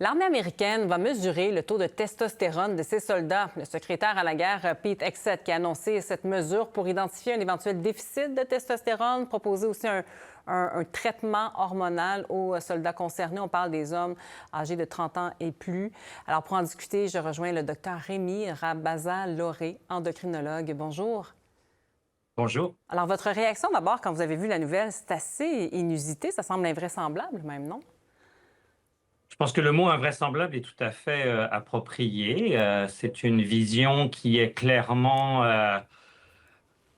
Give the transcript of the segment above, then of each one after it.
L'armée américaine va mesurer le taux de testostérone de ses soldats. Le secrétaire à la guerre, Pete Hegseth, qui a annoncé cette mesure pour identifier un éventuel déficit de testostérone, proposer aussi un traitement hormonal aux soldats concernés. On parle des hommes âgés de 30 ans et plus. Alors, pour en discuter, je rejoins le docteur Rémi Rabaza-Loré, endocrinologue. Bonjour. Bonjour. Alors, votre réaction d'abord quand vous avez vu la nouvelle, c'est assez inusité. Ça semble invraisemblable même, non? Je pense que le mot invraisemblable est tout à fait approprié. C'est une vision qui est clairement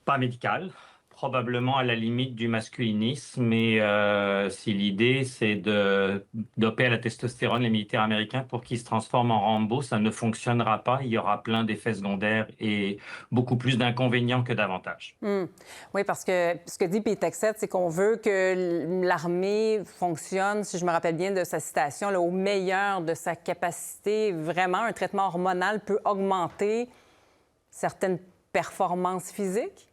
pas médicale, probablement à la limite du masculinisme. Mais si l'idée, c'est de doper à la testostérone les militaires américains pour qu'ils se transforment en Rambo, ça ne fonctionnera pas. Il y aura plein d'effets secondaires et beaucoup plus d'inconvénients que d'avantages. Oui, parce que ce que dit Pete Hegseth, c'est qu'on veut que l'armée fonctionne, si je me rappelle bien de sa citation, là, au meilleur de sa capacité. Vraiment, un traitement hormonal peut augmenter certaines performances physiques?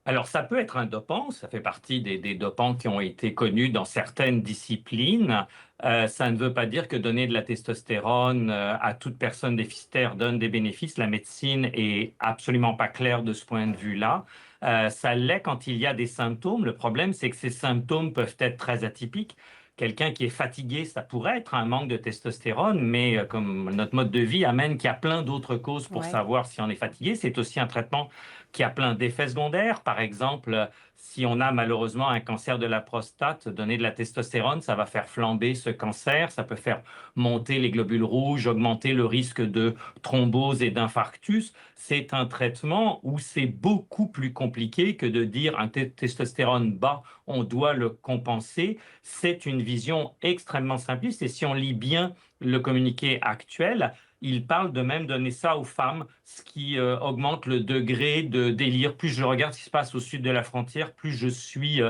Alors, ça peut être un dopant, ça fait partie des dopants qui ont été connus dans certaines disciplines. Ça ne veut pas dire que donner de la testostérone à toute personne déficitaire donne des bénéfices. La médecine est absolument pas claire de ce point de vue-là. Ça l'est quand il y a des symptômes. Le problème, c'est que ces symptômes peuvent être très atypiques. Quelqu'un qui est fatigué, ça pourrait être un manque de testostérone, mais comme notre mode de vie amène qu'il y a plein d'autres causes pour Oui. savoir si on est fatigué, c'est aussi un traitement qui a plein d'effets secondaires. Par exemple, si on a malheureusement un cancer de la prostate, donner de la testostérone, ça va faire flamber ce cancer, ça peut faire monter les globules rouges, augmenter le risque de thrombose et d'infarctus. C'est un traitement où c'est beaucoup plus compliqué que de dire un testostérone bas, on doit le compenser. C'est une vision extrêmement simpliste et si on lit bien le communiqué actuel, il parle de même donner ça aux femmes, ce qui augmente le degré de délire. Plus je regarde ce qui se passe au sud de la frontière, plus je suis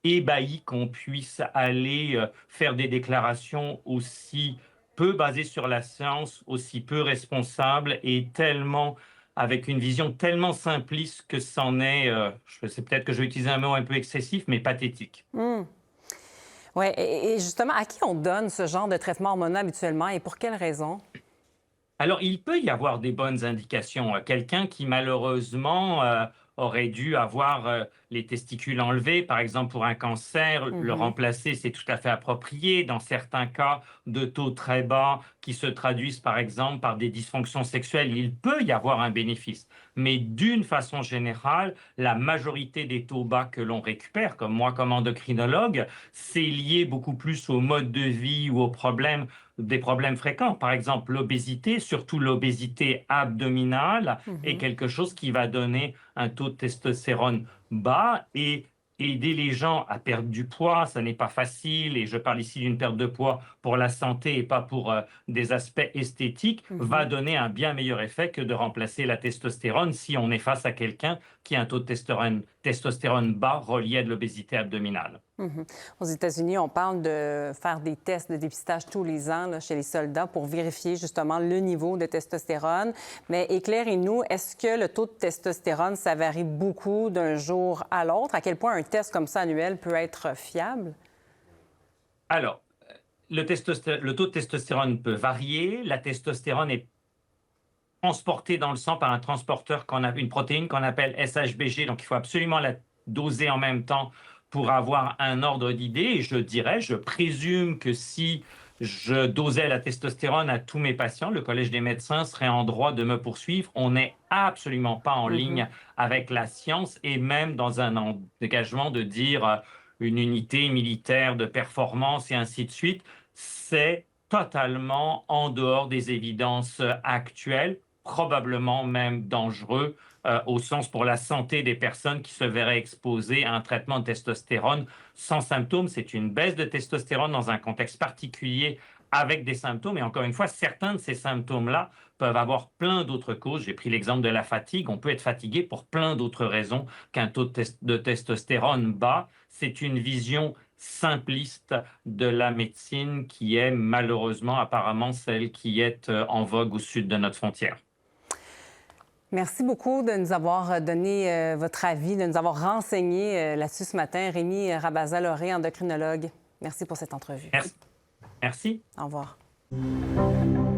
ébahi qu'on puisse aller faire des déclarations aussi peu basées sur la science, aussi peu responsables et tellement avec une vision tellement simpliste que c'en est, je sais peut-être que je vais utiliser un mot un peu excessif, mais pathétique. Oui, et justement, à qui on donne ce genre de traitement hormonal habituellement et pour quelles raisons? Alors, il peut y avoir des bonnes indications. Quelqu'un qui, malheureusement, aurait dû avoir les testicules enlevés, par exemple pour un cancer, le remplacer, c'est tout à fait approprié. Dans certains cas de taux très bas qui se traduisent, par exemple, par des dysfonctions sexuelles, il peut y avoir un bénéfice. Mais d'une façon générale, la majorité des taux bas que l'on récupère, comme moi comme endocrinologue, c'est lié beaucoup plus au mode de vie ou aux problèmes des problèmes fréquents. Par exemple, l'obésité, surtout l'obésité abdominale, est quelque chose qui va donner un taux de testostérone bas et aider les gens à perdre du poids. Ça n'est pas facile et je parle ici d'une perte de poids pour la santé et pas pour des aspects esthétiques, va donner un bien meilleur effet que de remplacer la testostérone si on est face à quelqu'un qui a un taux de testostérone bas relié à de l'obésité abdominale. Aux États-Unis, on parle de faire des tests de dépistage tous les ans là, chez les soldats pour vérifier justement le niveau de testostérone. Mais éclairez-nous, est-ce que le taux de testostérone, ça varie beaucoup d'un jour à l'autre? À quel point un test comme ça annuel peut être fiable? Alors, le taux de testostérone peut varier. La testostérone est transportée dans le sang par un transporteur une protéine qu'on appelle SHBG. Donc, il faut absolument la doser en même temps pour avoir un ordre d'idée. Et je présume que si je dosais la testostérone à tous mes patients, le Collège des médecins serait en droit de me poursuivre. On n'est absolument pas en ligne avec la science et même dans un engagement de dire une unité militaire de performance et ainsi de suite. C'est totalement en dehors des évidences actuelles, probablement même dangereux au sens pour la santé des personnes qui se verraient exposées à un traitement de testostérone sans symptômes. C'est une baisse de testostérone dans un contexte particulier avec des symptômes. Et encore une fois, certains de ces symptômes-là peuvent avoir plein d'autres causes. J'ai pris l'exemple de la fatigue. On peut être fatigué pour plein d'autres raisons qu'un taux de testostérone bas. C'est une vision simpliste de la médecine qui est malheureusement apparemment celle qui est en vogue au sud de notre frontière. Merci beaucoup de nous avoir donné votre avis, de nous avoir renseigné là-dessus ce matin. Rémi Rabaza-Loré, endocrinologue. Merci pour cette entrevue. Merci. Merci. Au revoir. Merci.